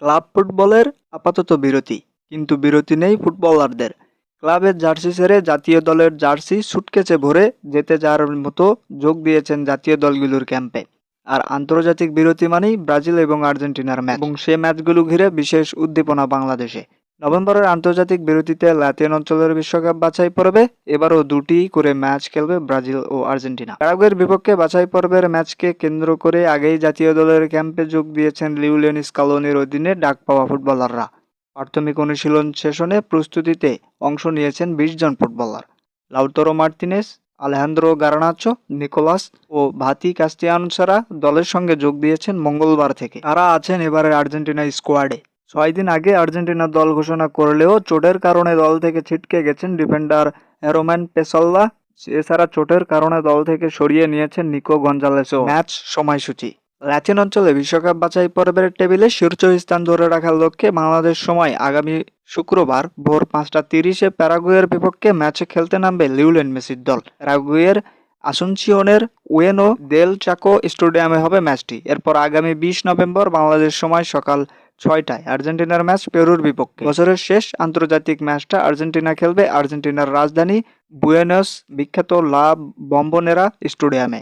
Club ফুটবলের আপাতত বিরতি, কিন্তু বিরতি নেই ফুটবলারদের। ক্লাবের জার্সি ছেড়ে জাতীয় দলের জার্সি সুটকেসে ভরে যেতে যাওয়ার মতো যোগ দিয়েছেন জাতীয় দলগুলোর ক্যাম্পে। আর আন্তর্জাতিক বিরতি মানেই ব্রাজিল এবং আর্জেন্টিনার ম্যাচ, এবং সে ম্যাচগুলো ঘিরে বিশেষ উদ্দীপনা বাংলাদেশে। নভেম্বরের আন্তর্জাতিক বিরতিতে লাতিন অঞ্চলের বিশ্বকাপ বাছাই পর্বে এবারও দুটি করে ম্যাচ খেলবে ব্রাজিল ও আর্জেন্টিনা। প্যারাগুয়ের বিপক্ষে বাছাই পর্বের ম্যাচকে কেন্দ্র করে আগেই জাতীয় দলের ক্যাম্পে যোগ দিয়েছেন লিওনেল স্কালোনির অধীনে ডাক পাওয়া ফুটবলাররা। প্রাথমিক অনুশীলন সেশনে প্রস্তুতিতে অংশ নিয়েছেন ২০ জন footballer. Lautaro Martinez, Alejandro Garnacho, Nicolas ও ভাতি কাস্তিয়ানসরা দলের সঙ্গে যোগ দিয়েছেন মঙ্গলবার থেকে। তারা আছেন এবারের আর্জেন্টিনা স্কোয়াডে। ৬ দিন আগে আর্জেন্টিনার দল ঘোষণা করলেও চোটের কারণে দল থেকে ছিটকে গেছেন ডিফেন্ডার রোম্যান পেসল্লা। এছাড়া চোটের কারণে দল থেকে সরিয়ে নিয়েছেন নিকো গঞ্জালেসও। ম্যাচ সময়সূচি: লাতিন অঞ্চলে বিশ্বকাপ বাছাই পর্বের টেবিলে শীর্ষস্থান ধরে রাখার লক্ষ্যে বাংলাদেশ সময় আগামী শুক্রবার ভোর ৫টা ৩০-এ প্যারাগুয়ের বিপক্ষে ম্যাচে খেলতে নামবে লিওনেল মেসির দল। প্যারাগুয়ের আসুনসিওনের উয়েনো দেল চাকো স্টেডিয়ামে হবে ম্যাচটি। এরপর আগামী ২০ নভেম্বর বাংলাদেশ সময় সকাল ৬টায় আর্জেন্টিনার ম্যাচ পেরুর বিপক্ষে। বছরের শেষ আন্তর্জাতিক ম্যাচটা আর্জেন্টিনা খেলবে আর্জেন্টিনার রাজধানী বুয়েনোস বিখ্যাত লা বম্বোনেরা স্টেডিয়ামে।